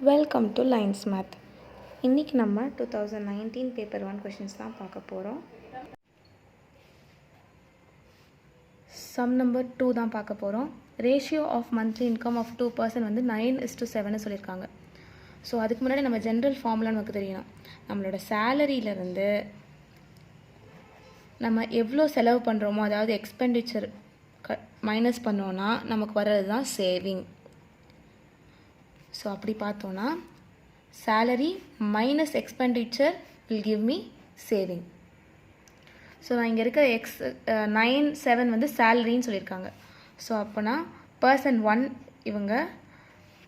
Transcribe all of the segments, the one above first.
Welcome to lines math. இன்றைக்கி நம்ம 2019 paper 1 questions தான் பார்க்க போகிறோம். சம் நம்பர் 2 தான் பார்க்க போகிறோம். Ratio of monthly income of 2 person வந்து 9:7 சொல்லியிருக்காங்க. ஸோ அதுக்கு முன்னாடி நம்ம ஜென்ரல் ஃபார்முலா நமக்கு தெரியணும். நம்மளோட சேலரியிலேருந்து நம்ம எவ்வளோ செலவு பண்ணுறோமோ, அதாவது எக்ஸ்பெண்டிச்சர் மைனஸ் பண்ணோன்னா நமக்கு வர்றது தான் சேவிங். ஸோ அப்படி பார்த்தோன்னா salary minus expenditure will give me saving. So நான் இங்கே இருக்கிற 9:7 வந்து சேலரின்னு சொல்லியிருக்காங்க. ஸோ அப்போனா பர்சன் 1 இவங்க,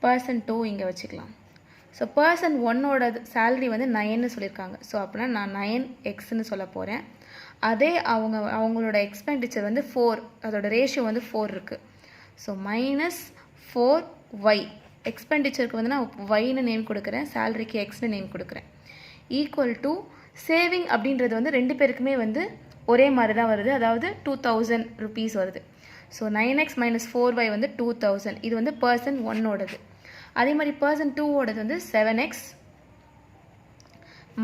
பர்சன் 2 இங்கே வச்சுக்கலாம். ஸோ பர்சன் 1ஓட சேலரி வந்து 9ன்னு சொல்லியிருக்காங்க. ஸோ அப்படின்னா நான் 9x சொல்ல போகிறேன். அதே அவங்களோட எக்ஸ்பெண்டிச்சர் வந்து 4, அதோட ரேஷியோ வந்து 4 இருக்குது. ஸோ -4y எக்ஸ்பெண்டிச்சருக்கு வந்து நான் ஒய்னு நேம் கொடுக்குறேன், சேலரிக்கு எக்ஸ்னு நேம் கொடுக்குறேன். ஈக்குவல் டு சேவிங் அப்படின்றது வந்து ரெண்டு பேருக்குமே வந்து ஒரே மாதிரி தான் வருது, அதாவது 2000 ருபீஸ் வருது. ஸோ 9x - 4y வந்து 2000. இது வந்து பர்சன் 1ஓடது. அதே மாதிரி பர்சன் 2ஓடது வந்து 7x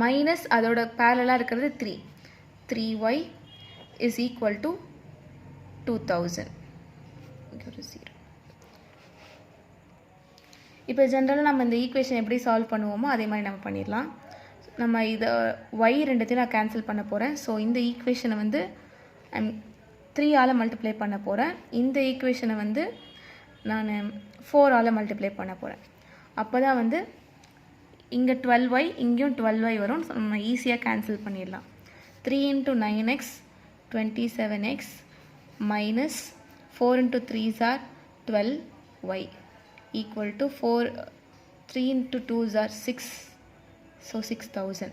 மைனஸ் அதோட பேரலாக இருக்கிறது 3y இஸ் ஈக்குவல் டு 2000. இப்போ ஜென்ரலாக நம்ம இந்த ஈக்குவேஷன் எப்படி சால்வ் பண்ணுவோமோ அதே மாதிரி நம்ம பண்ணிடலாம். நம்ம இதை y ரெண்டுத்தையும் நான் கேன்சல் பண்ண போகிறேன். ஸோ இந்த ஈக்குவேஷனை வந்து 3ஆல் மல்டிப்ளை பண்ண போகிறேன். இந்த ஈக்குவேஷனை வந்து நான் 4ஆல் மல்டிப்ளை பண்ண போகிறேன். அப்போ தான் வந்து இங்கே 12y இங்கேயும் 12y வரும். ஸோ நம்ம ஈஸியாக கேன்சல் பண்ணிடலாம். 3 × 9x 27x minus 4 × 3s are 12y equal to 3 × 2s are 6. So 6000.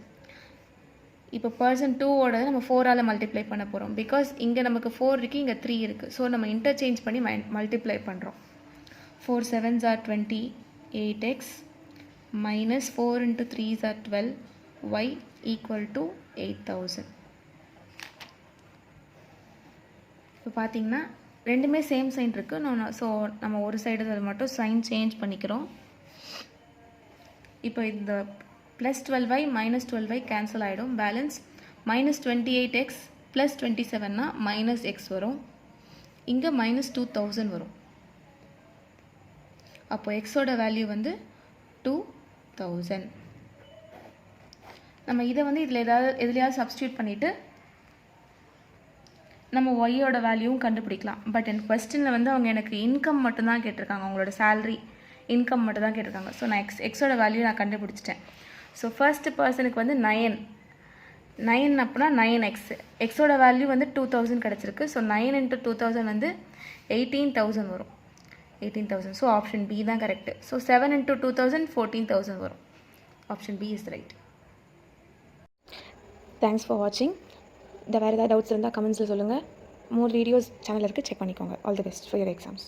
இப்போ பர்சன் 2ஓட நம்ம 4ஆல் மல்டிப்ளை பண்ண போகிறோம். பிகாஸ் இங்கே நமக்கு 4 இருக்குது, இங்கே 3 இருக்குது. ஸோ நம்ம இன்டர்சேஞ்ச் பண்ணி மல்டிப்ளை பண்ணுறோம். 4 7s are 28x minus 4 × 3s are 12y equal to 8000. இப்போ பார்த்தீங்கன்னா ரெண்டுமே சேம் சைன் இருக்குது. ஸோ நம்ம ஒரு சைடு மட்டும் சைன் சேஞ்ச் பண்ணிக்கிறோம். இப்போ இந்த +12y - 12y கேன்சல் ஆகிடும். பேலன்ஸ் -28x + 27னா -x வரும். இங்கே -2000 வரும். அப்போ எக்ஸோட வேல்யூ வந்து 2000. நம்ம இதை வந்து இதில் எதுலையாவது சப்ஸ்டியூட் பண்ணிவிட்டு நம்ம ஒய்யோட வேல்யூவும் கண்டுபிடிக்கலாம். பட் எனக்கு கொஸ்டினில் வந்து அவங்க எனக்கு இன்கம் மட்டும்தான் கேட்டிருக்காங்க, அவங்களோட சேலரி இன்கம் மட்டும் தான் கேட்டிருக்காங்க. ஸோ நான் எக்ஸோட வேல்யூ நான் கண்டுபிடிச்சிட்டேன். ஸோ ஃபர்ஸ்ட் பர்சனுக்கு வந்து 9 அப்படின்னா 9x, எக்ஸோட வேல்யூ வந்து 2000 கிடச்சிருக்கு. ஸோ 9 × 2000 வந்து 18000 வரும். 18000. ஸோ ஆப்ஷன் பி தான் கரெக்டு. ஸோ 7 × 2000 14000 வரும். Option B is right. Thanks for வாட்சிங். வேறு ஏதாவது டவுட்ஸ் இருந்தால் கமெண்ட்ஸில் சொல்லுங்கள். மோர் வீடியோஸ் சேனல் இருக்குது, செக் பண்ணிக்கோங்க. All the best for your exams.